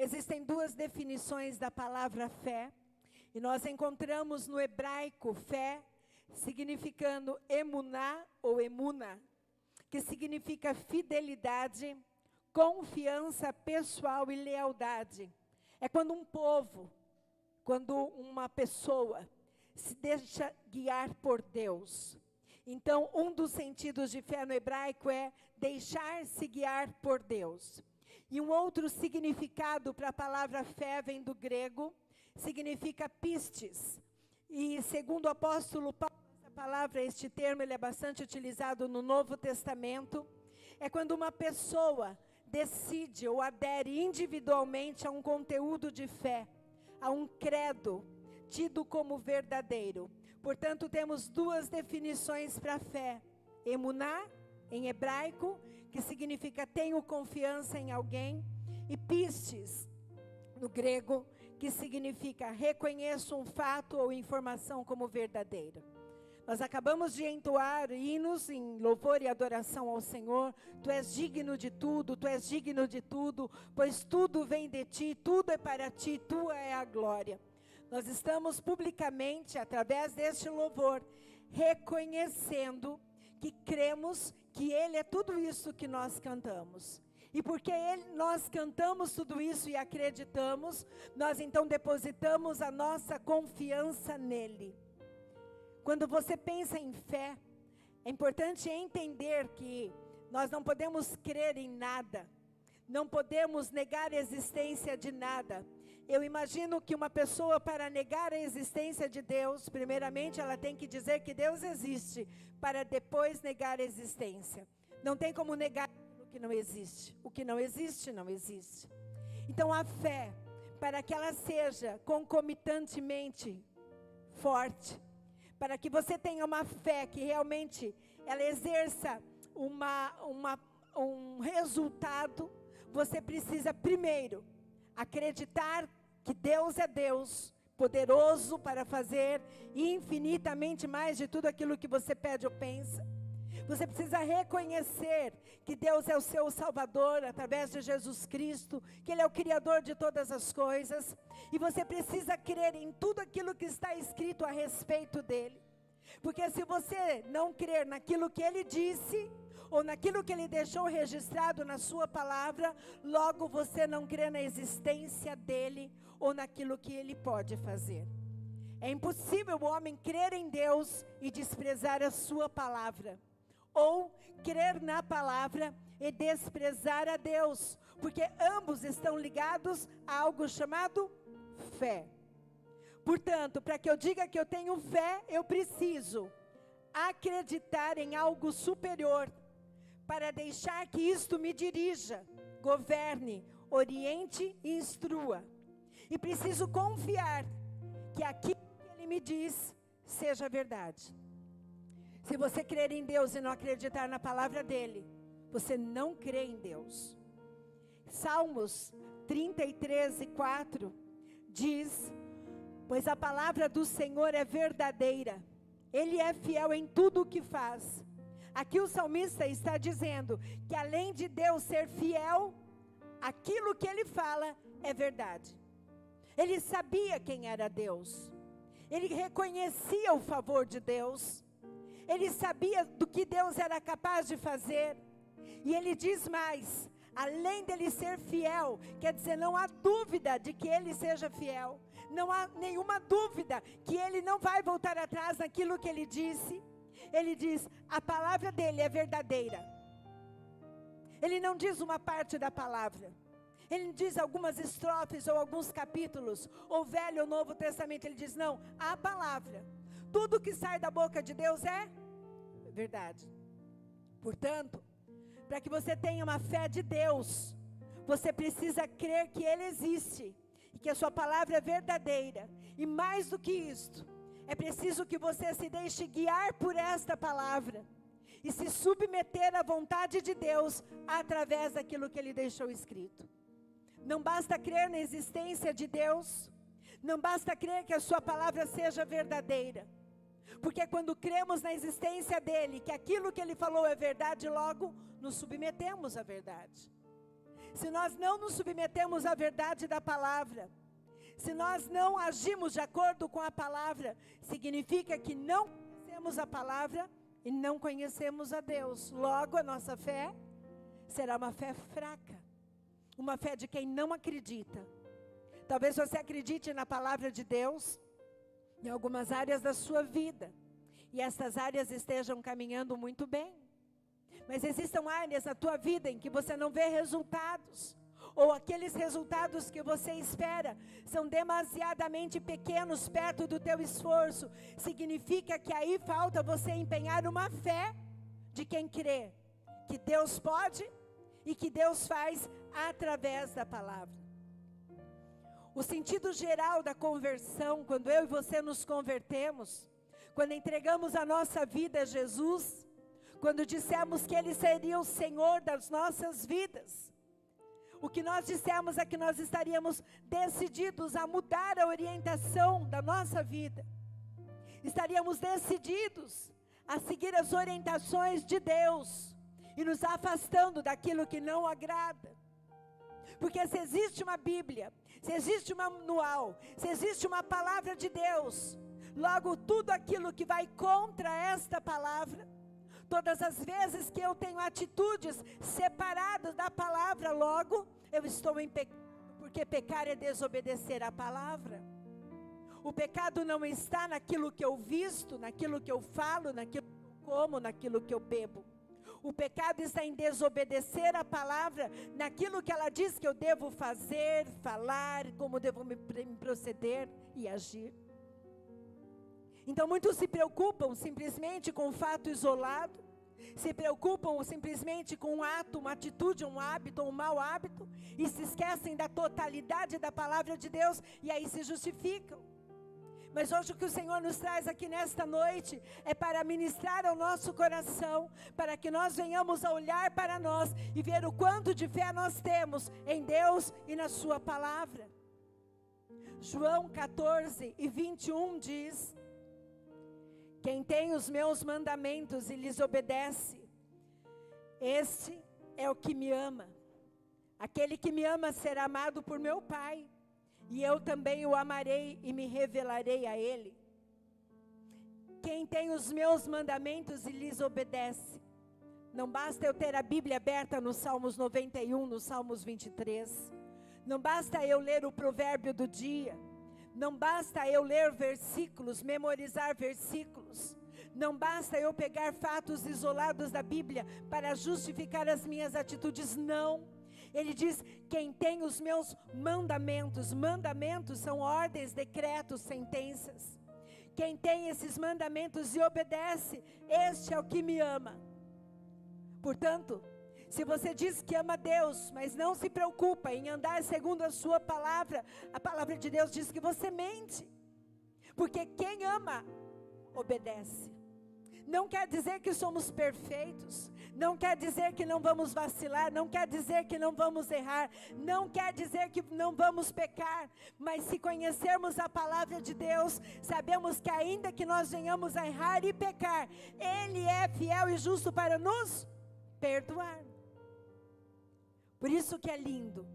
Existem duas definições da palavra fé, e nós encontramos no hebraico fé, significando emuná ou emuna, que significa fidelidade, confiança pessoal e lealdade. É quando um povo, quando uma pessoa se deixa guiar por Deus. Então, um dos sentidos de fé no hebraico é deixar-se guiar por Deus. E um outro significado para a palavra fé vem do grego, significa pistes. E segundo o apóstolo Paulo, essa palavra, este termo, ele é bastante utilizado no Novo Testamento. É quando uma pessoa decide ou adere individualmente a um conteúdo de fé, a um credo tido como verdadeiro. Portanto, temos duas definições para a fé. Emuná, em hebraico, que significa tenho confiança em alguém, e pistes, no grego, que significa reconheço um fato ou informação como verdadeiro. Nós acabamos de entoar hinos em louvor e adoração ao Senhor. Tu és digno de tudo, tu és digno de tudo, pois tudo vem de ti, tudo é para ti, tua é a glória. Nós estamos publicamente, através deste louvor, reconhecendo que cremos que Ele é tudo isso que nós cantamos. E porque nós cantamos tudo isso e acreditamos, nós então depositamos a nossa confiança nele. Quando você pensa em fé, é importante entender que nós não podemos crer em nada, não podemos negar a existência de nada. Eu imagino que uma pessoa, para negar a existência de Deus, primeiramente ela tem que dizer que Deus existe, para depois negar a existência. Não tem como negar o que não existe. O que não existe, não existe. Então a fé, para que ela seja concomitantemente forte, para que você tenha uma fé que realmente ela exerça um resultado, você precisa primeiro acreditar que Deus é Deus, poderoso para fazer infinitamente mais de tudo aquilo que você pede ou pensa. Você precisa reconhecer que Deus é o seu Salvador através de Jesus Cristo, que Ele é o Criador de todas as coisas, e você precisa crer em tudo aquilo que está escrito a respeito dEle, porque se você não crer naquilo que Ele disse, ou naquilo que Ele deixou registrado na sua palavra, logo você não crê na existência dEle, ou naquilo que Ele pode fazer. É impossível o homem crer em Deus e desprezar a sua palavra, ou crer na palavra e desprezar a Deus, porque ambos estão ligados a algo chamado fé. Portanto, para que eu diga que eu tenho fé, eu preciso acreditar em algo superior, para deixar que isto me dirija, governe, oriente e instrua. E preciso confiar que aquilo que Ele me diz seja verdade. Se você crer em Deus e não acreditar na palavra dEle, você não crê em Deus. Salmos 33:4 diz: pois a palavra do Senhor é verdadeira, Ele é fiel em tudo o que faz. Aqui o salmista está dizendo que além de Deus ser fiel, aquilo que Ele fala é verdade. Ele sabia quem era Deus, ele reconhecia o favor de Deus, ele sabia do que Deus era capaz de fazer. E ele diz mais: além dele ser fiel, quer dizer, não há dúvida de que Ele seja fiel, não há nenhuma dúvida que Ele não vai voltar atrás naquilo que Ele disse. Ele diz, a palavra dEle é verdadeira. Ele não diz uma parte da palavra, Ele não diz algumas estrofes ou alguns capítulos, ou Velho ou Novo Testamento. Ele diz, não, a palavra, tudo que sai da boca de Deus é verdade. Portanto, para que você tenha uma fé de Deus, você precisa crer que Ele existe, e que a sua palavra é verdadeira. E mais do que isto, é preciso que você se deixe guiar por esta palavra, e se submeter à vontade de Deus, através daquilo que Ele deixou escrito. Não basta crer na existência de Deus, não basta crer que a sua palavra seja verdadeira, porque quando cremos na existência dEle, que aquilo que Ele falou é verdade, logo nos submetemos à verdade. se nós não nos submetemos à verdade da palavra, se nós não agimos de acordo com a palavra, significa que não conhecemos a palavra e não conhecemos a Deus. Logo, a nossa fé será uma fé fraca, uma fé de quem não acredita. Talvez você acredite na palavra de Deus em algumas áreas da sua vida, e essas áreas estejam caminhando muito bem. Mas existam áreas na tua vida em que você não vê resultados, ou aqueles resultados que você espera são demasiadamente pequenos perto do teu esforço. Significa que aí falta você empenhar uma fé de quem crê que Deus pode e que Deus faz através da palavra. O sentido geral da conversão, quando eu e você nos convertemos, quando entregamos a nossa vida a Jesus, quando dissemos que Ele seria o Senhor das nossas vidas, o que nós dissemos é que nós estaríamos decididos a mudar a orientação da nossa vida. Estaríamos decididos a seguir as orientações de Deus e nos afastando daquilo que não agrada. Porque se existe uma Bíblia, se existe um manual, se existe uma palavra de Deus, logo tudo aquilo que vai contra esta palavra, todas as vezes que eu tenho atitudes separadas da palavra, logo eu estou em pecado, porque pecar é desobedecer a palavra. O pecado não está naquilo que eu visto, naquilo que eu falo, naquilo que eu como, naquilo que eu bebo. O pecado está em desobedecer a palavra, naquilo que ela diz que eu devo fazer, falar, como devo me proceder e agir. Então muitos se preocupam simplesmente com um fato isolado, se preocupam simplesmente com um ato, uma atitude, um hábito, um mau hábito, e se esquecem da totalidade da palavra de Deus, e aí se justificam. Mas hoje o que o Senhor nos traz aqui nesta noite é para ministrar ao nosso coração, para que nós venhamos a olhar para nós e ver o quanto de fé nós temos em Deus e na sua palavra. João 14:21 diz: quem tem os meus mandamentos e lhes obedece, este é o que me ama. Aquele que me ama será amado por meu Pai, e eu também o amarei e me revelarei a ele. Quem tem os meus mandamentos e lhes obedece. Não basta eu ter a Bíblia aberta nos Salmos 91, nos Salmos 23. Não basta eu ler o provérbio do dia. Não basta eu ler versículos, memorizar versículos. Não basta eu pegar fatos isolados da Bíblia para justificar as minhas atitudes, não. Ele diz, quem tem os meus mandamentos, mandamentos são ordens, decretos, sentenças. Quem tem esses mandamentos e obedece, este é o que me ama. Portanto, se você diz que ama Deus, mas não se preocupa em andar segundo a sua palavra, a palavra de Deus diz que você mente. Porque quem ama, obedece. Não quer dizer que somos perfeitos, não quer dizer que não vamos vacilar, não quer dizer que não vamos errar, não quer dizer que não vamos pecar, mas se conhecermos a palavra de Deus, sabemos que ainda que nós venhamos a errar e pecar, Ele é fiel e justo para nos perdoar. Por isso que é lindo,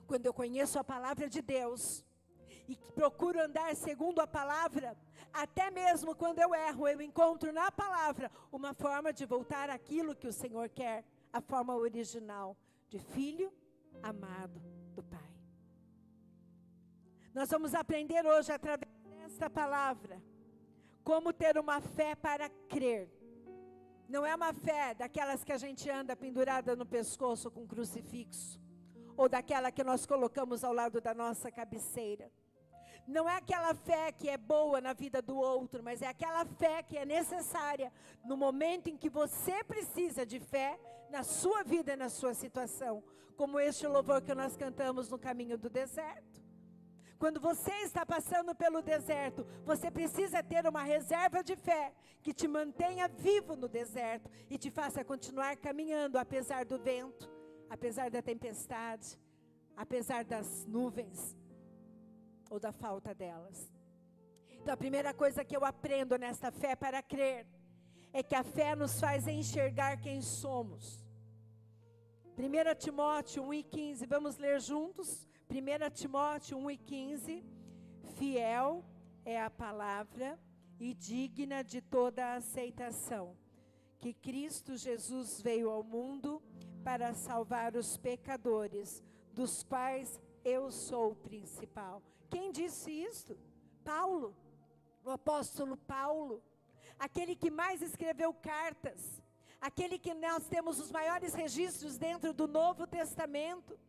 quando eu conheço a palavra de Deus, e procuro andar segundo a palavra, até mesmo quando eu erro, eu encontro na palavra uma forma de voltar àquilo que o Senhor quer, a forma original de filho amado do Pai. Nós vamos aprender hoje, através desta palavra, como ter uma fé para crer. Não é uma fé daquelas que a gente anda pendurada no pescoço com crucifixo, ou daquela que nós colocamos ao lado da nossa cabeceira. Não é aquela fé que é boa na vida do outro, mas é aquela fé que é necessária no momento em que você precisa de fé na sua vida e na sua situação. Como este louvor que nós cantamos no caminho do deserto. Quando você está passando pelo deserto, você precisa ter uma reserva de fé que te mantenha vivo no deserto e te faça continuar caminhando apesar do vento, apesar da tempestade, apesar das nuvens ou da falta delas. Então a primeira coisa que eu aprendo nesta fé para crer é que a fé nos faz enxergar quem somos. 1 Timóteo 1:15, vamos ler juntos? 1 Timóteo 1:15, fiel é a palavra e digna de toda a aceitação, que Cristo Jesus veio ao mundo para salvar os pecadores, dos quais eu sou o principal. Quem disse isso? Paulo, o apóstolo Paulo, aquele que mais escreveu cartas, aquele que nós temos os maiores registros dentro do Novo Testamento,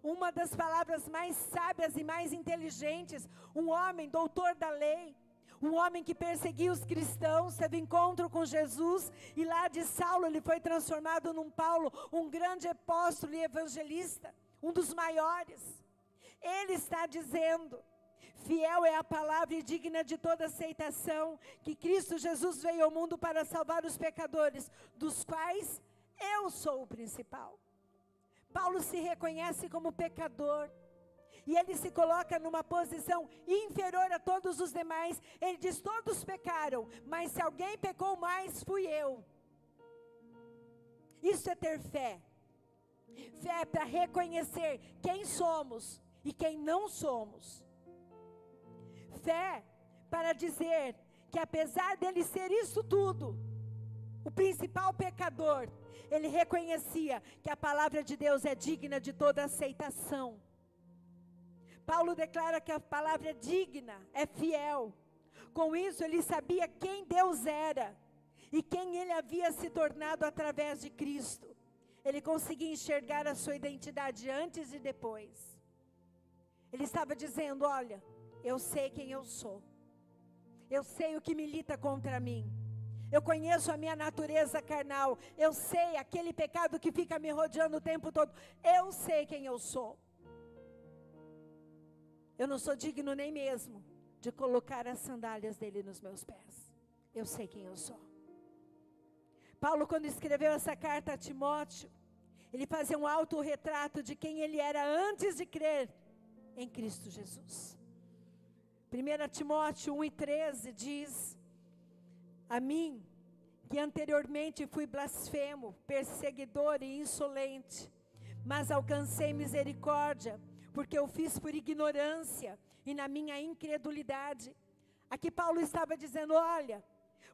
uma das palavras mais sábias e mais inteligentes, um homem, doutor da lei, um homem que perseguia os cristãos, teve encontro com Jesus, e lá de Saulo ele foi transformado num Paulo, um grande apóstolo e evangelista, um dos maiores. Ele está dizendo, fiel é a palavra e digna de toda aceitação, que Cristo Jesus veio ao mundo para salvar os pecadores, dos quais eu sou o principal. Paulo se reconhece como pecador, e ele se coloca numa posição inferior a todos os demais. Ele diz, todos pecaram, mas se alguém pecou mais, fui eu. Isso é ter fé. Fé é para reconhecer quem somos e quem não somos. Fé para dizer que apesar dele ser isso tudo, o principal pecador, ele reconhecia que a palavra de Deus é digna de toda aceitação. Paulo declara que a palavra é digna, é fiel. Com isso ele sabia quem Deus era e quem ele havia se tornado através de Cristo. Ele conseguia enxergar a sua identidade antes e depois. Ele estava dizendo, olha, eu sei quem eu sou. Eu sei o que milita contra mim. Eu conheço a minha natureza carnal. Eu sei aquele pecado que fica me rodeando o tempo todo. Eu sei quem eu sou. Eu não sou digno nem mesmo de colocar as sandálias dele nos meus pés. Eu sei quem eu sou. Paulo, quando escreveu essa carta a Timóteo, ele fazia um autorretrato de quem ele era antes de crer em Cristo Jesus. 1 Timóteo 1:13 diz, a mim, que anteriormente fui blasfemo, perseguidor e insolente, mas alcancei misericórdia, porque eu fiz por ignorância e na minha incredulidade. Aqui Paulo estava dizendo, olha,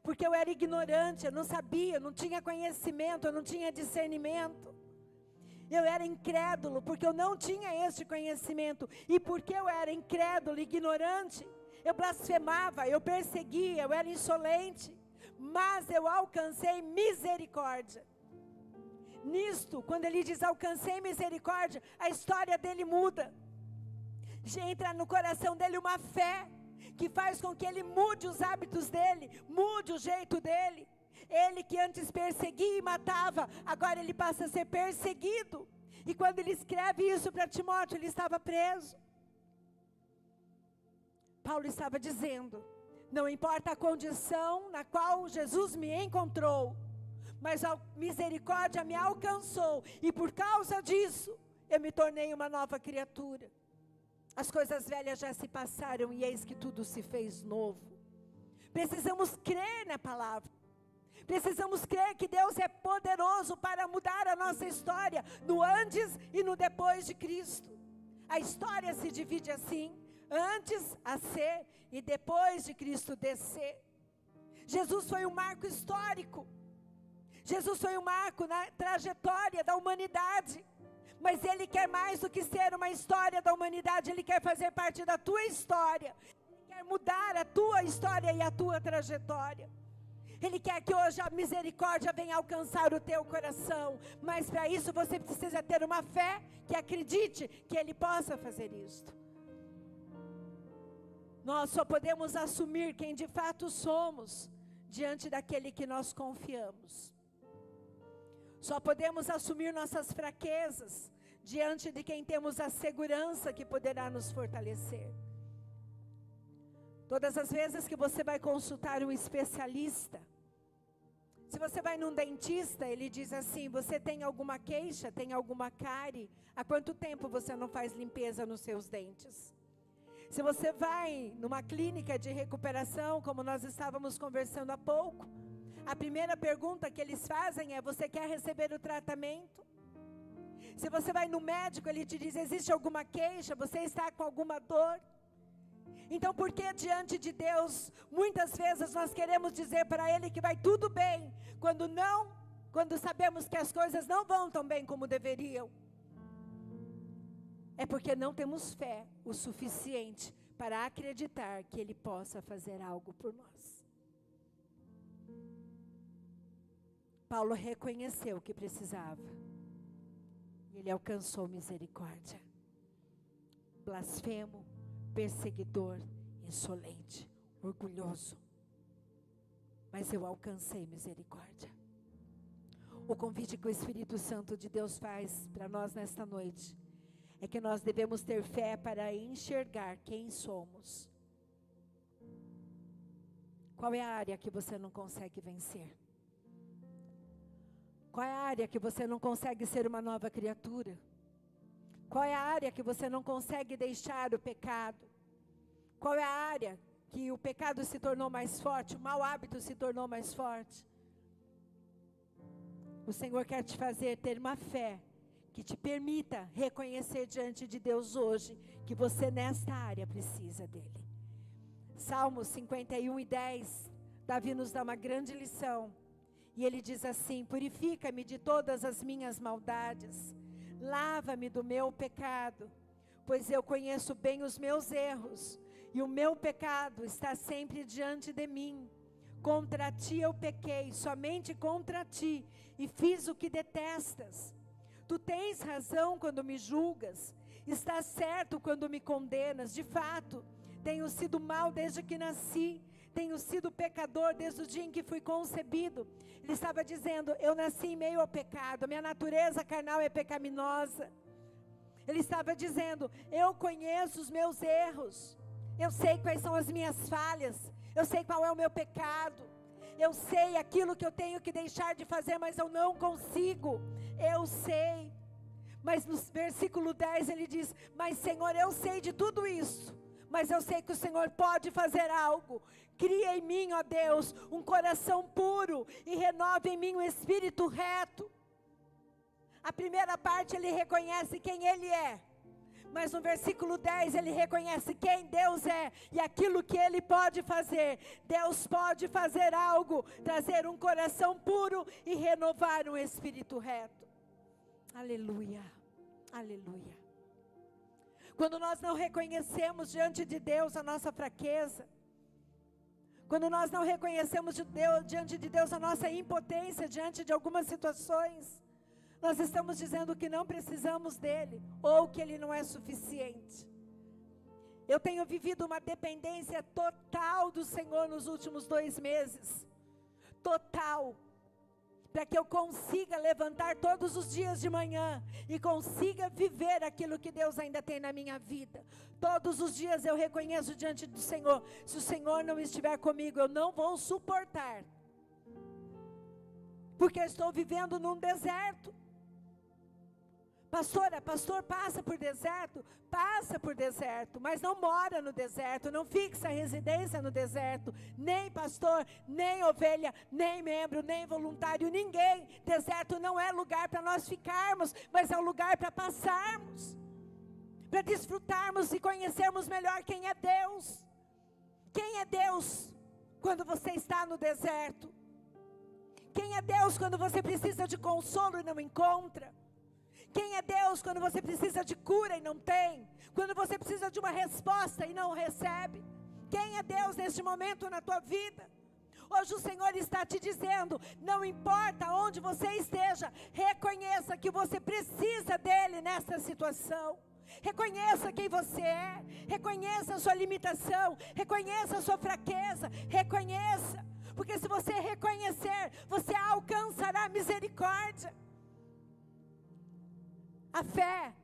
porque eu era ignorante, eu não sabia, não tinha conhecimento, eu não tinha discernimento. Eu era incrédulo, porque eu não tinha este conhecimento. E porque eu era incrédulo, ignorante, eu blasfemava, eu perseguia, eu era insolente. Mas eu alcancei misericórdia. Nisto, quando ele diz alcancei misericórdia, a história dele muda. Já entra no coração dele uma fé que faz com que ele mude os hábitos dele, mude o jeito dele. Ele que antes perseguia e matava, agora ele passa a ser perseguido. E quando ele escreve isso para Timóteo, ele estava preso. Paulo estava dizendo, não importa a condição na qual Jesus me encontrou, mas a misericórdia me alcançou, e por causa disso, eu me tornei uma nova criatura. As coisas velhas já se passaram, e eis que tudo se fez novo. Precisamos crer na palavra. Precisamos crer que Deus é poderoso para mudar a nossa história, no antes e no depois de Cristo. A história se divide assim, antes a ser e depois de Cristo descer. Jesus foi um marco histórico. Jesus foi um marco na trajetória da humanidade. Mas Ele quer mais do que ser uma história da humanidade. Ele quer fazer parte da tua história. Ele quer mudar a tua história e a tua trajetória. Ele quer que hoje a misericórdia venha alcançar o teu coração. Mas para isso você precisa ter uma fé que acredite que Ele possa fazer isto. Nós só podemos assumir quem de fato somos diante daquele que nós confiamos. Só podemos assumir nossas fraquezas diante de quem temos a segurança que poderá nos fortalecer. Todas as vezes que você vai consultar um especialista, se você vai num dentista, ele diz assim, você tem alguma queixa, tem alguma cárie? Há quanto tempo você não faz limpeza nos seus dentes? Se você vai numa clínica de recuperação, como nós estávamos conversando há pouco, a primeira pergunta que eles fazem é, você quer receber o tratamento? Se você vai no médico, ele te diz, existe alguma queixa? Você está com alguma dor? Então, por que diante de Deus, muitas vezes nós queremos dizer para Ele que vai tudo bem, quando sabemos que as coisas não vão tão bem como deveriam? É porque não temos fé o suficiente para acreditar que Ele possa fazer algo por nós. Paulo reconheceu o que precisava. E ele alcançou misericórdia. Blasfemo, perseguidor, insolente, orgulhoso. Mas eu alcancei misericórdia. O convite que o Espírito Santo de Deus faz para nós nesta noite é que nós devemos ter fé para enxergar quem somos. Qual é a área que você não consegue vencer? Qual é a área que você não consegue ser uma nova criatura? Qual é a área que você não consegue deixar o pecado? Qual é a área que o pecado se tornou mais forte, o mau hábito se tornou mais forte? O Senhor quer te fazer ter uma fé que te permita reconhecer diante de Deus hoje que você nesta área precisa dEle. Salmos 51:10, Davi nos dá uma grande lição. E ele diz assim: purifica-me de todas as minhas maldades, lava-me do meu pecado, pois eu conheço bem os meus erros, e o meu pecado está sempre diante de mim. Contra ti eu pequei, somente contra ti, e fiz o que detestas. Tu tens razão quando me julgas, estás certo quando me condenas. De fato, tenho sido mau desde que nasci, tenho sido pecador desde o dia em que fui concebido. Ele estava dizendo, eu nasci em meio ao pecado, a minha natureza carnal é pecaminosa. Ele estava dizendo, eu conheço os meus erros, eu sei quais são as minhas falhas, eu sei qual é o meu pecado, eu sei aquilo que eu tenho que deixar de fazer, mas eu não consigo, eu sei. Mas no versículo 10 ele diz, mas Senhor, eu sei de tudo isso, mas eu sei que o Senhor pode fazer algo. Cria em mim, ó Deus, um coração puro e renova em mim um espírito reto. A primeira parte ele reconhece quem ele é, mas no versículo 10 ele reconhece quem Deus é e aquilo que ele pode fazer. Deus pode fazer algo, trazer um coração puro e renovar um espírito reto. Aleluia, aleluia. Quando nós não reconhecemos diante de Deus a nossa fraqueza, quando nós não reconhecemos diante de Deus a nossa impotência diante de algumas situações, nós estamos dizendo que não precisamos dEle, ou que Ele não é suficiente. Eu tenho vivido uma dependência total do Senhor nos últimos 2 meses, total, para que eu consiga levantar todos os dias de manhã, e consiga viver aquilo que Deus ainda tem na minha vida. Todos os dias eu reconheço diante do Senhor, se o Senhor não estiver comigo, eu não vou suportar, porque eu estou vivendo num deserto. Pastora, pastor passa por deserto, mas não mora no deserto, não fixa residência no deserto, nem pastor, nem ovelha, nem membro, nem voluntário, ninguém. Deserto não é lugar para nós ficarmos, mas é um lugar para passarmos, para desfrutarmos e conhecermos melhor quem é Deus. Quem é Deus quando você está no deserto? Quem é Deus quando você precisa de consolo e não encontra? Quem é Deus quando você precisa de cura e não tem? Quando você precisa de uma resposta e não recebe? Quem é Deus neste momento na tua vida? Hoje o Senhor está te dizendo, não importa onde você esteja, reconheça que você precisa dEle nessa situação. Reconheça quem você é, reconheça a sua limitação, reconheça a sua fraqueza, reconheça. Porque se você reconhecer, você alcançará misericórdia. A fé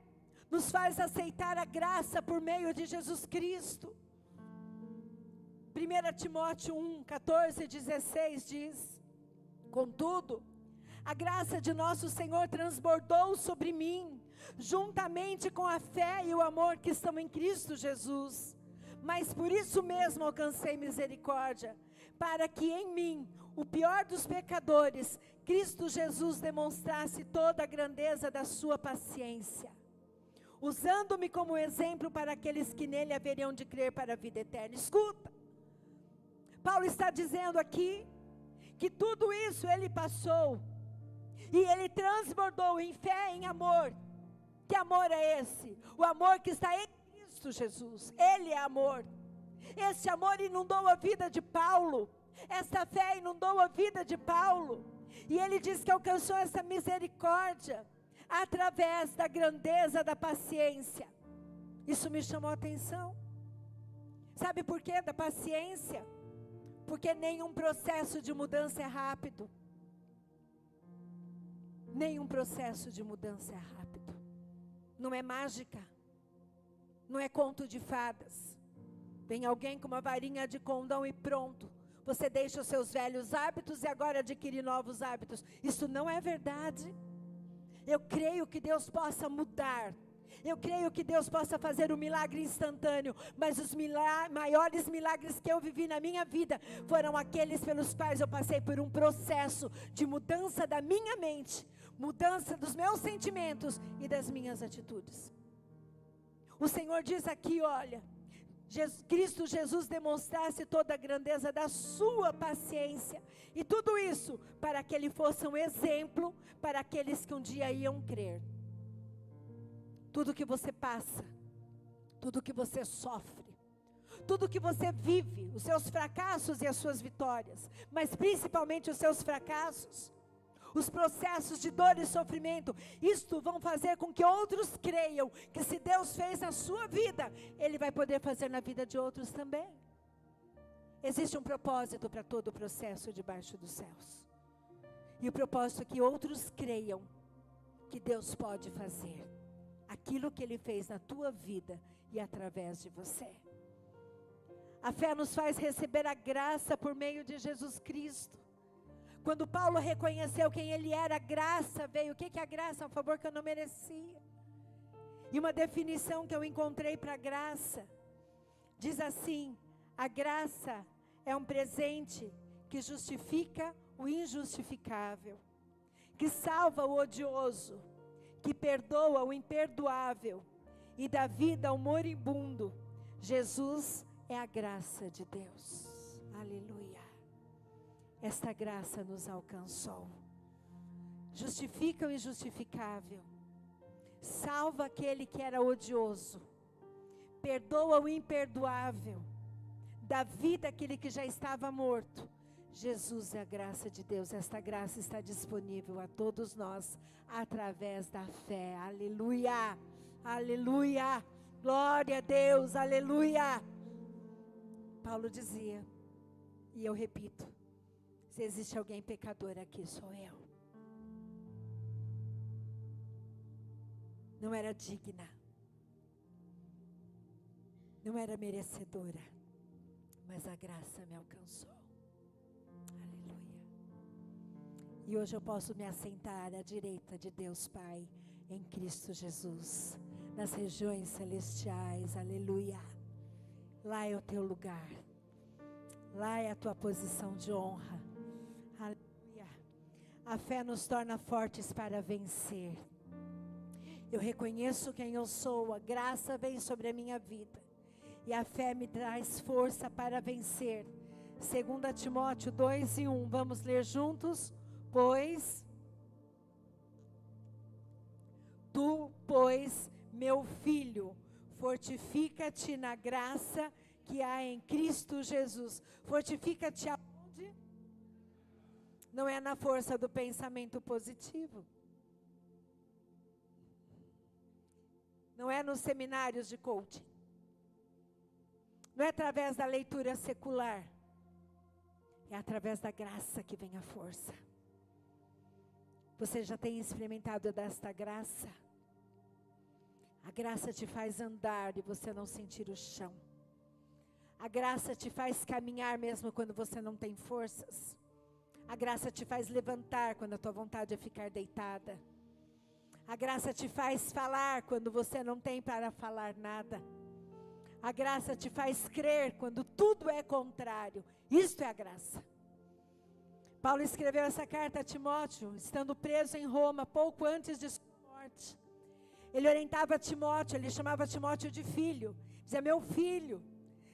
nos faz aceitar a graça por meio de Jesus Cristo. 1 Timóteo 1, 14 e 16 diz, contudo, a graça de nosso Senhor transbordou sobre mim, juntamente com a fé e o amor que estão em Cristo Jesus. Mas por isso mesmo alcancei misericórdia, para que em mim, o pior dos pecadores, Cristo Jesus demonstrasse toda a grandeza da sua paciência, usando-me como exemplo para aqueles que nele haveriam de crer para a vida eterna. Escuta, Paulo está dizendo aqui, que tudo isso ele passou, e ele transbordou em fé, em amor. Que amor é esse? O amor que está em Cristo Jesus. Ele é amor. Esse amor inundou a vida de Paulo. Essa fé inundou a vida de Paulo. E ele diz que alcançou essa misericórdia através da grandeza da paciência. Isso me chamou a atenção. Sabe por quê da paciência? Porque nenhum processo de mudança é rápido. Nenhum processo de mudança é rápido. Não é mágica. Não é conto de fadas. Vem alguém com uma varinha de condão e pronto. Você deixa os seus velhos hábitos e agora adquire novos hábitos. Isso não é verdade. Eu creio que Deus possa mudar. Eu creio que Deus possa fazer um milagre instantâneo. Mas os maiores milagres que eu vivi na minha vida foram aqueles pelos quais eu passei por um processo de mudança da minha mente, mudança dos meus sentimentos e das minhas atitudes. O Senhor diz aqui, olha, Cristo Jesus demonstrasse toda a grandeza da sua paciência, e tudo isso para que ele fosse um exemplo para aqueles que um dia iam crer. Tudo que você passa, tudo que você sofre, tudo que você vive, os seus fracassos e as suas vitórias, mas principalmente os seus fracassos, os processos de dor e sofrimento, isto vão fazer com que outros creiam que se Deus fez na sua vida, Ele vai poder fazer na vida de outros também. Existe um propósito para todo o processo debaixo dos céus. E o propósito é que outros creiam que Deus pode fazer aquilo que Ele fez na tua vida e através de você. A fé nos faz receber a graça por meio de Jesus Cristo. Quando Paulo reconheceu quem ele era, a graça veio. O que é a graça? Um favor que eu não merecia. E uma definição que eu encontrei para a graça, diz assim: a graça é um presente que justifica o injustificável, que salva o odioso, que perdoa o imperdoável e dá vida ao moribundo. Jesus é a graça de Deus. Aleluia. Esta graça nos alcançou. Justifica o injustificável, salva aquele que era odioso, perdoa o imperdoável, dá vida àquele que já estava morto. Jesus é a graça de Deus. Esta graça está disponível a todos nós através da fé. Aleluia, aleluia, glória a Deus, aleluia. Paulo dizia, e eu repito, se existe alguém pecador aqui, sou eu. Não era digna, não era merecedora, mas a graça me alcançou. Aleluia. E hoje eu posso me assentar à direita de Deus Pai, em Cristo Jesus, nas regiões celestiais. Aleluia. Lá é o teu lugar, lá é a tua posição de honra. Aleluia. A fé nos torna fortes para vencer. Eu reconheço quem eu sou, a graça vem sobre a minha vida, e a fé me traz força para vencer. 2 Timóteo 2:1, vamos ler juntos? Pois, tu, pois, meu filho, fortifica-te na graça que há em Cristo Jesus. Fortifica-te aonde? Não é na força do pensamento positivo. Não é nos seminários de coaching. Não é através da leitura secular. É através da graça que vem a força. Você já tem experimentado desta graça? A graça te faz andar e você não sentir o chão. A graça te faz caminhar mesmo quando você não tem forças. A graça te faz levantar quando a tua vontade é ficar deitada. A graça te faz falar quando você não tem para falar nada. A graça te faz crer quando tudo é contrário. Isto é a graça. Paulo escreveu essa carta a Timóteo, estando preso em Roma, pouco antes de sua morte. Ele orientava Timóteo, ele chamava Timóteo de filho. Dizia: meu filho,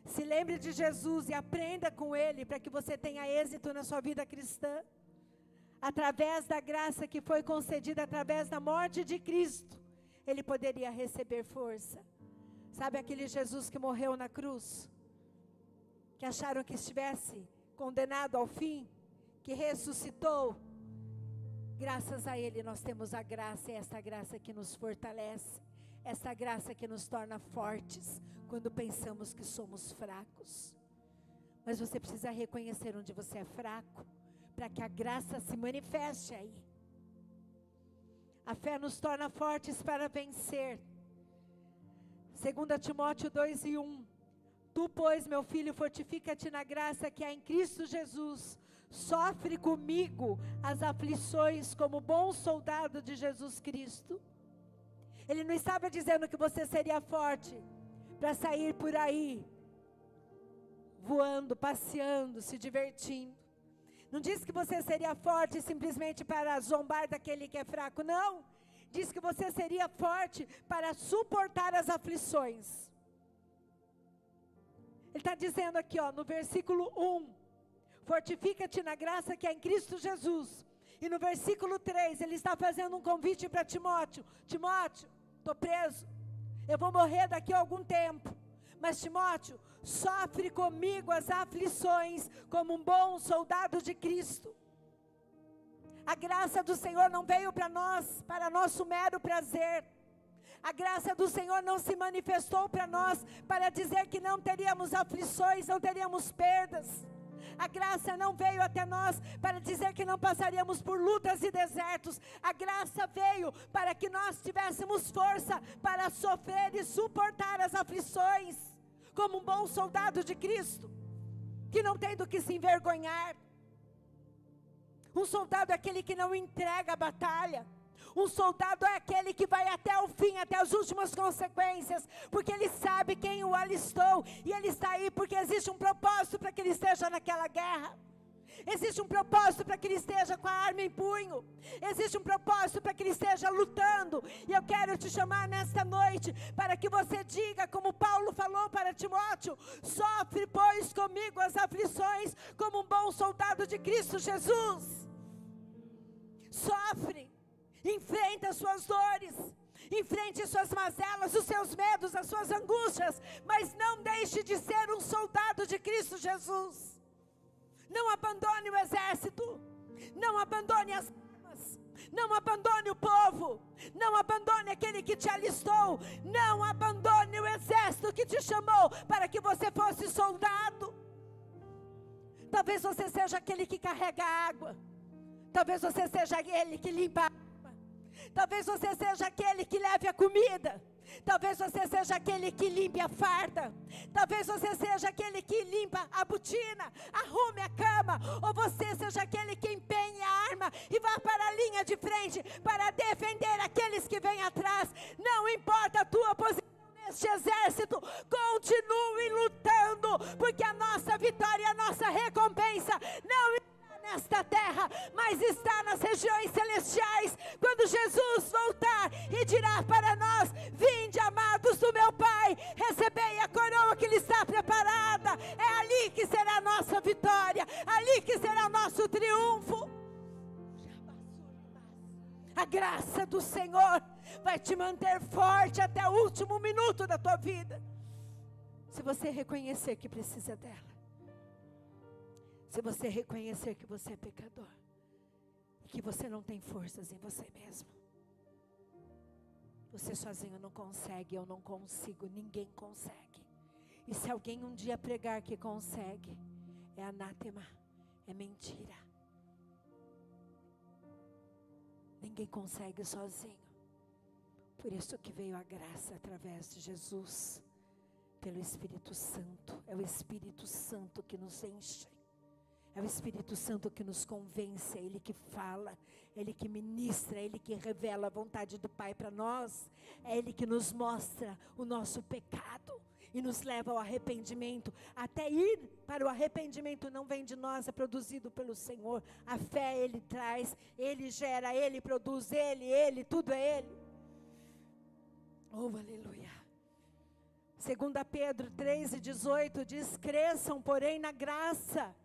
se lembre de Jesus e aprenda com ele para que você tenha êxito na sua vida cristã. Através da graça que foi concedida através da morte de Cristo, ele poderia receber força. Sabe aquele Jesus que morreu na cruz? Que acharam que estivesse condenado ao fim? Que ressuscitou? Graças a ele nós temos a graça, e esta graça que nos fortalece, esta graça que nos torna fortes, quando pensamos que somos fracos. Mas você precisa reconhecer onde você é fraco, para que a graça se manifeste aí. A fé nos torna fortes para vencer. 2 Timóteo 2:1. Tu, pois, meu filho, fortifica-te na graça que há em Cristo Jesus. Sofre comigo as aflições como bom soldado de Jesus Cristo. Ele não estava dizendo que você seria forte para sair por aí, voando, passeando, se divertindo. Não diz que você seria forte simplesmente para zombar daquele que é fraco, não. Diz que você seria forte para suportar as aflições. Ele está dizendo aqui, no versículo 1, fortifica-te na graça que é em Cristo Jesus. E no versículo 3, ele está fazendo um convite para Timóteo. Timóteo, estou preso, eu vou morrer daqui a algum tempo. Mas Timóteo, sofre comigo as aflições como um bom soldado de Cristo. A graça do Senhor não veio para nós, para nosso mero prazer. A graça do Senhor não se manifestou para nós, para dizer que não teríamos aflições, não teríamos perdas. A graça não veio até nós para dizer que não passaríamos por lutas e desertos. A graça veio para que nós tivéssemos força para sofrer e suportar as aflições, como um bom soldado de Cristo, que não tem do que se envergonhar. Um soldado é aquele que não entrega a batalha. Um soldado é aquele que vai até o fim, até as últimas consequências, porque ele sabe quem o alistou, e ele está aí porque existe um propósito para que ele esteja naquela guerra. Existe um propósito para que ele esteja com a arma em punho. Existe um propósito para que ele esteja lutando. E eu quero te chamar nesta noite para que você diga, como Paulo falou para Timóteo: sofre, pois, comigo as aflições como um bom soldado de Cristo Jesus. Sofre, enfrenta as suas dores, enfrente suas mazelas, os seus medos, as suas angústias, mas não deixe de ser um soldado de Cristo Jesus. Não abandone o exército, não abandone as armas, não abandone o povo, não abandone aquele que te alistou, não abandone o exército que te chamou para que você fosse soldado. Talvez você seja aquele que carrega a água, talvez você seja aquele que limpa a água, talvez você seja aquele que leve a comida, talvez você seja aquele que limpe a farda, talvez você seja aquele que limpa a botina, arrume a cama, ou você seja aquele que empenhe a arma e vá para a linha de frente para defender aqueles que vêm atrás. Não importa a tua posição neste exército, continue lutando, porque a nossa vitória, a nossa recompensa não está nesta terra, mas está nas regiões celestiais, quando Jesus voltar e dirá para nós: vinde, amados do meu Pai, recebei a coroa que lhe está preparada. É ali que será a nossa vitória, ali que será o nosso triunfo. A graça do Senhor vai te manter forte até o último minuto da tua vida, se você reconhecer que precisa dela. Se você reconhecer que você é pecador, e que você não tem forças em você mesmo. Você sozinho não consegue, eu não consigo, ninguém consegue. E se alguém um dia pregar que consegue, é anátema, é mentira. Ninguém consegue sozinho. Por isso que veio a graça através de Jesus, pelo Espírito Santo. É o Espírito Santo que nos enche. É o Espírito Santo que nos convence, é Ele que fala, é Ele que ministra, é Ele que revela a vontade do Pai para nós, é Ele que nos mostra o nosso pecado. e nos leva ao arrependimento. Até ir para o arrependimento não vem de nós, é produzido pelo Senhor. A fé Ele traz, Ele gera, Ele produz, Ele, tudo é Ele. Oh, aleluia. 2 Pedro 3:18 diz: cresçam, porém, na graça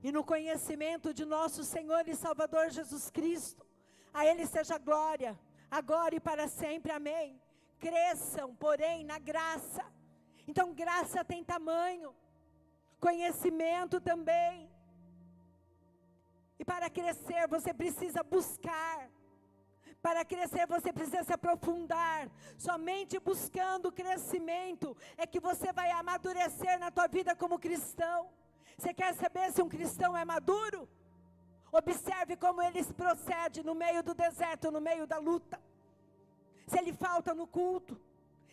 e no conhecimento de nosso Senhor e Salvador Jesus Cristo. A Ele seja glória, agora e para sempre, amém. Cresçam, porém, na graça. Então, graça tem tamanho, conhecimento também. E para crescer, você precisa buscar. Para crescer, você precisa se aprofundar. Somente buscando o crescimento é que você vai amadurecer na tua vida como cristão. Você quer saber se um cristão é maduro? Observe como ele procede no meio do deserto, no meio da luta. Se ele falta no culto,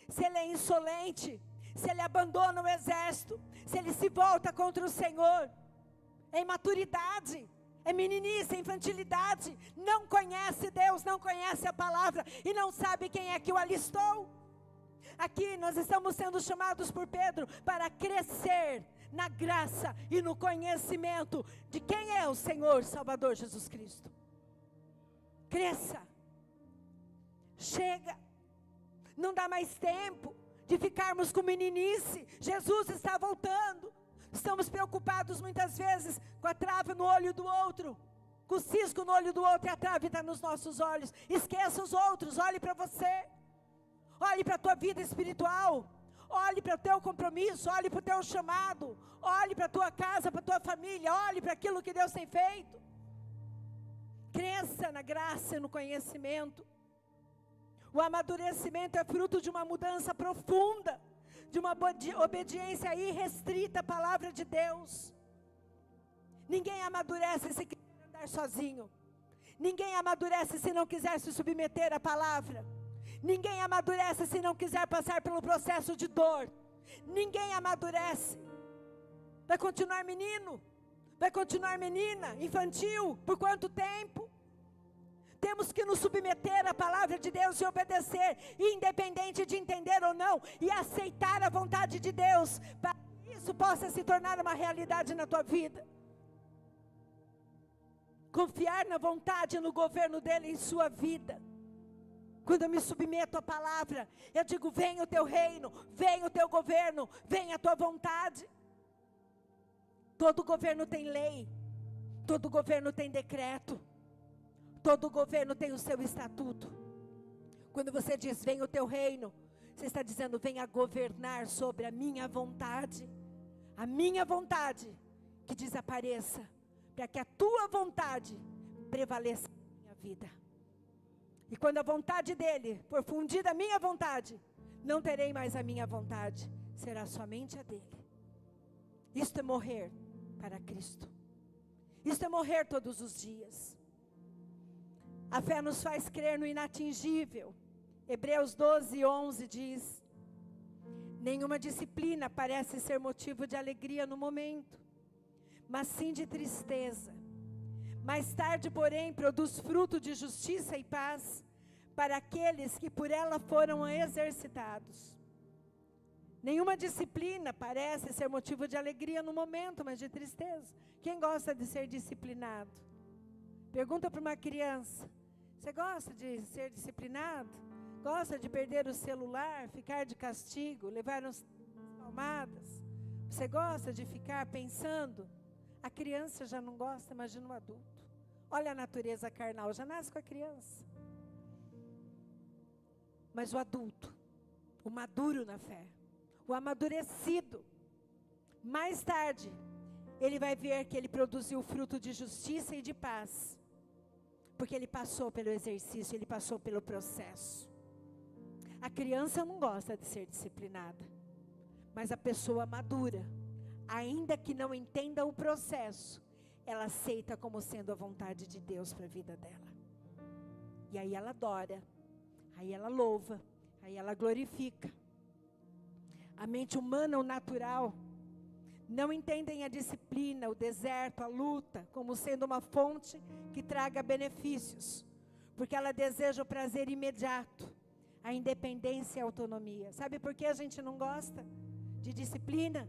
se ele é insolente, se ele abandona o exército, se ele se volta contra o Senhor. É imaturidade, é meninice, é infantilidade. Não conhece Deus, não conhece a palavra e não sabe quem é que o alistou. Aqui nós estamos sendo chamados por Pedro para crescer na graça e no conhecimento de quem é o Senhor Salvador Jesus Cristo. Cresça. Chega. Não dá mais tempo de ficarmos com meninice. Jesus está voltando. Estamos preocupados muitas vezes com a trave no olho do outro, com o cisco no olho do outro, e a trave está nos nossos olhos. Esqueça os outros, olhe para você. Olhe para a tua vida espiritual. Olhe para o teu compromisso, olhe para o teu chamado, olhe para a tua casa, para a tua família, olhe para aquilo que Deus tem feito. Cresça na graça e no conhecimento. O amadurecimento é fruto de uma mudança profunda, de uma obediência irrestrita à palavra de Deus. Ninguém amadurece se quiser andar sozinho. Ninguém amadurece se não quiser se submeter à palavra. Ninguém amadurece se não quiser passar pelo processo de dor. Ninguém amadurece. Vai continuar menino, vai continuar menina, infantil, por quanto tempo? Temos que nos submeter à palavra de Deus e obedecer, independente de entender ou não, e aceitar a vontade de Deus, para que isso possa se tornar uma realidade na tua vida. Confiar na vontade e no governo dele em sua vida. Quando eu me submeto à palavra, eu digo: venha o teu reino, venha o teu governo, venha a tua vontade. Todo governo tem lei, todo governo tem decreto, todo governo tem o seu estatuto. Quando você diz: venha o teu reino, você está dizendo: venha governar sobre a minha vontade. A minha vontade que desapareça, para que a tua vontade prevaleça na minha vida. E quando a vontade dele for fundida a minha vontade, não terei mais a minha vontade, será somente a dele. Isto é morrer para Cristo. Isto é morrer todos os dias. A fé nos faz crer no inatingível. Hebreus 12:11 diz: nenhuma disciplina parece ser motivo de alegria no momento, mas sim de tristeza. Mais tarde, porém, produz fruto de justiça e paz para aqueles que por ela foram exercitados. Nenhuma disciplina parece ser motivo de alegria no momento, mas de tristeza. Quem gosta de ser disciplinado? Pergunta para uma criança: você gosta de ser disciplinado? Gosta de perder o celular, ficar de castigo, levar umas palmadas? Você gosta de ficar pensando? A criança já não gosta, imagina um adulto. Olha a natureza carnal, já nasce com a criança. Mas o adulto, o maduro na fé, o amadurecido, mais tarde, ele vai ver que ele produziu fruto de justiça e de paz. Porque ele passou pelo exercício, ele passou pelo processo. A criança não gosta de ser disciplinada, mas a pessoa madura, ainda que não entenda o processo, ela aceita como sendo a vontade de Deus para a vida dela. E aí ela adora, aí ela louva, aí ela glorifica. A mente humana, o natural, não entendem a disciplina, o deserto, a luta, como sendo uma fonte que traga benefícios, porque ela deseja o prazer imediato, a independência e a autonomia. Sabe por que a gente não gosta de disciplina,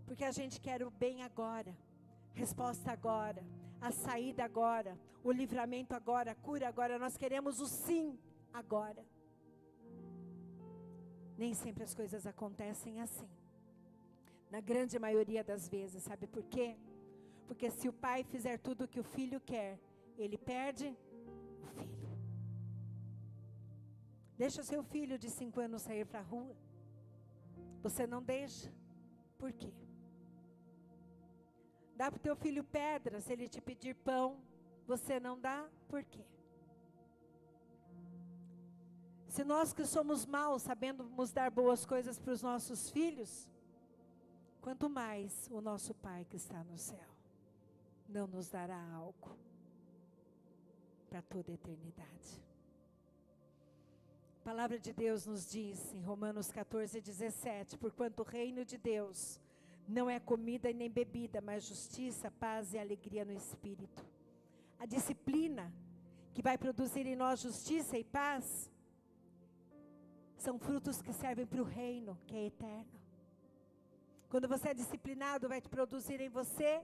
porque a gente quer o bem agora, resposta agora, a saída agora, o livramento agora, a cura agora. Nós queremos o sim agora. Nem sempre as coisas acontecem assim. Na grande maioria das vezes, sabe por quê? Porque se o pai fizer tudo o que o filho quer, ele perde o filho. Deixa o seu filho de 5 anos sair para a rua. Você não deixa. Por quê? Dá para o teu filho pedra se ele te pedir pão. Você não dá. Por quê? Se nós que somos maus sabemos dar boas coisas para os nossos filhos, quanto mais o nosso Pai que está no céu não nos dará algo para toda a eternidade. A palavra de Deus nos diz em Romanos 14:17, porquanto o reino de Deus não é comida e nem bebida, mas justiça, paz e alegria no Espírito. A disciplina que vai produzir em nós justiça e paz são frutos que servem para o reino, que é eterno. Quando você é disciplinado, vai te produzir em você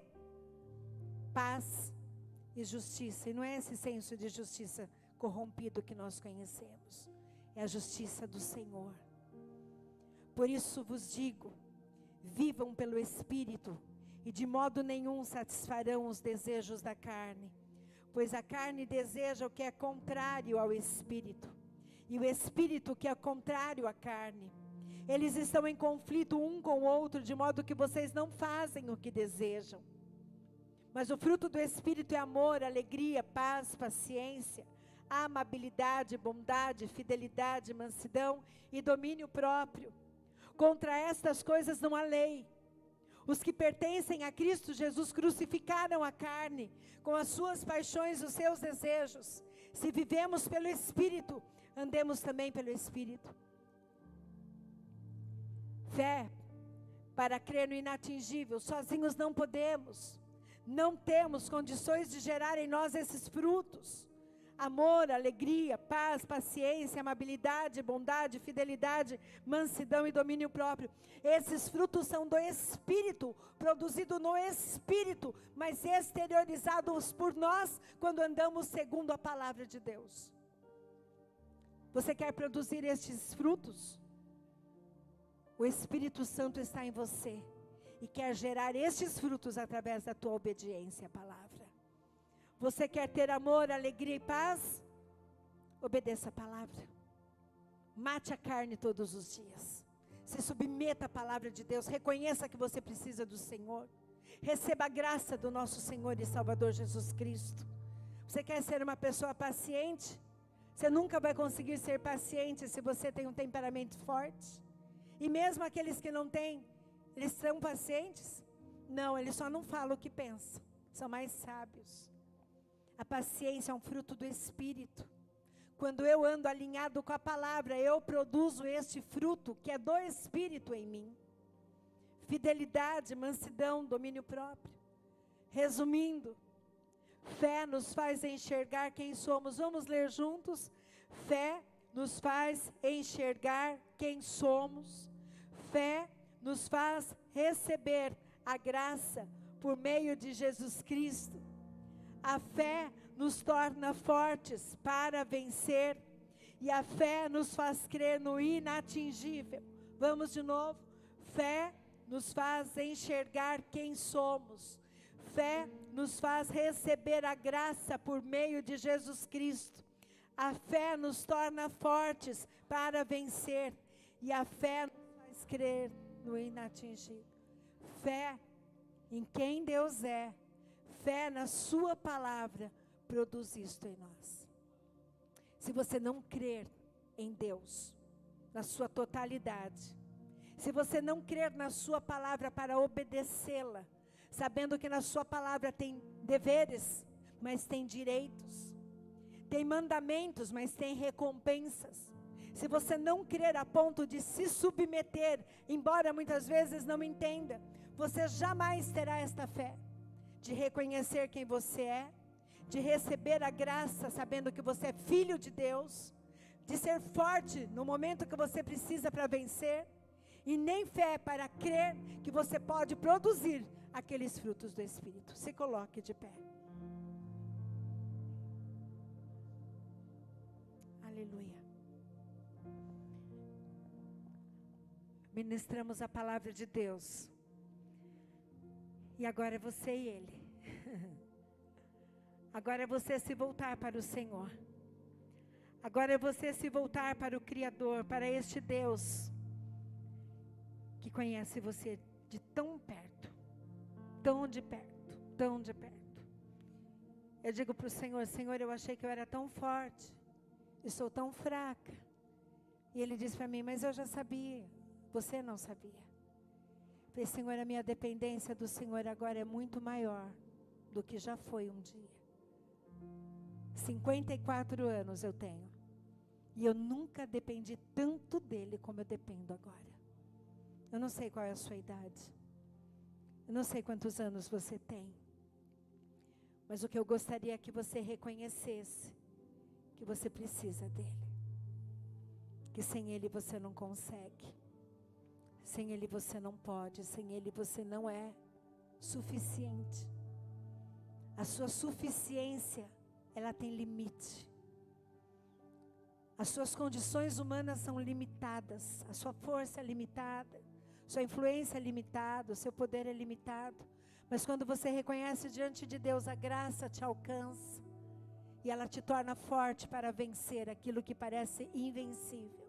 paz e justiça. E não é esse senso de justiça corrompido que nós conhecemos. É a justiça do Senhor. Por isso vos digo, vivam pelo Espírito, e de modo nenhum satisfarão os desejos da carne. Pois a carne deseja o que é contrário ao Espírito, e o Espírito que é contrário à carne. Eles estão em conflito um com o outro, de modo que vocês não fazem o que desejam. Mas o fruto do Espírito é amor, alegria, paz, paciência, amabilidade, bondade, fidelidade, mansidão e domínio próprio. Contra estas coisas não há lei. Os que pertencem a Cristo Jesus crucificaram a carne, com as suas paixões e os seus desejos. Se vivemos pelo Espírito, andemos também pelo Espírito. Fé para crer no inatingível. Sozinhos não podemos. Não temos condições de gerar em nós esses frutos. Amor, alegria, paz, paciência, amabilidade, bondade, fidelidade, mansidão e domínio próprio. Esses frutos são do Espírito, produzido no Espírito, mas exteriorizados por nós quando andamos segundo a palavra de Deus. Você quer produzir estes frutos? O Espírito Santo está em você e quer gerar estes frutos através da tua obediência à palavra. Você quer ter amor, alegria e paz? Obedeça a palavra. Mate a carne todos os dias. Se submeta à palavra de Deus. Reconheça que você precisa do Senhor. Receba a graça do nosso Senhor e Salvador Jesus Cristo. Você quer ser uma pessoa paciente? Você nunca vai conseguir ser paciente se você tem um temperamento forte. E mesmo aqueles que não têm, eles são pacientes? Não, eles só não falam o que pensam. São mais sábios. A paciência é um fruto do Espírito. Quando eu ando alinhado com a palavra, eu produzo este fruto que é do Espírito em mim. Fidelidade, mansidão, domínio próprio. Resumindo, fé nos faz enxergar quem somos. Vamos ler juntos? Fé nos faz enxergar quem somos. Fé nos faz receber a graça por meio de Jesus Cristo. A fé nos torna fortes para vencer, e a fé nos faz crer no inatingível. Vamos de novo? Fé nos faz enxergar quem somos. Fé nos faz receber a graça por meio de Jesus Cristo. A fé nos torna fortes para vencer, e a fé nos faz crer no inatingível. Fé em quem Deus é. Fé na sua palavra produz isto em nós. Se você não crer em Deus, na sua totalidade, se você não crer na sua palavra para obedecê-la, sabendo que na sua palavra tem deveres, mas tem direitos, tem mandamentos, mas tem recompensas. Se você não crer a ponto de se submeter, embora muitas vezes não entenda, você jamais terá esta fé. De reconhecer quem você é, de receber a graça sabendo que você é filho de Deus, de ser forte no momento que você precisa para vencer, e nem fé para crer que você pode produzir aqueles frutos do Espírito. Se coloque de pé. Aleluia. Ministramos a palavra de Deus. E agora é você e Ele. Agora é você se voltar para o Senhor. Agora é você se voltar para o Criador, para este Deus que conhece você de tão perto, tão de perto, tão de perto. Eu digo para o Senhor: Senhor, eu achei que eu era tão forte, eu sou tão fraca. E Ele diz para mim: mas eu já sabia, você não sabia. Eu falei: Senhor, a minha dependência do Senhor agora é muito maior do que já foi um dia. 54 anos eu tenho. E eu nunca dependi tanto dele como eu dependo agora. Eu não sei qual é a sua idade. Eu não sei quantos anos você tem. Mas o que eu gostaria é que você reconhecesse que você precisa dele. Que sem ele você não consegue. Sem ele você não pode. Sem ele você não é suficiente. A sua suficiência, ela tem limite. As suas condições humanas são limitadas. A sua força é limitada. Sua influência é limitada. O seu poder é limitado. Mas quando você reconhece diante de Deus, a graça te alcança. E ela te torna forte para vencer aquilo que parece invencível.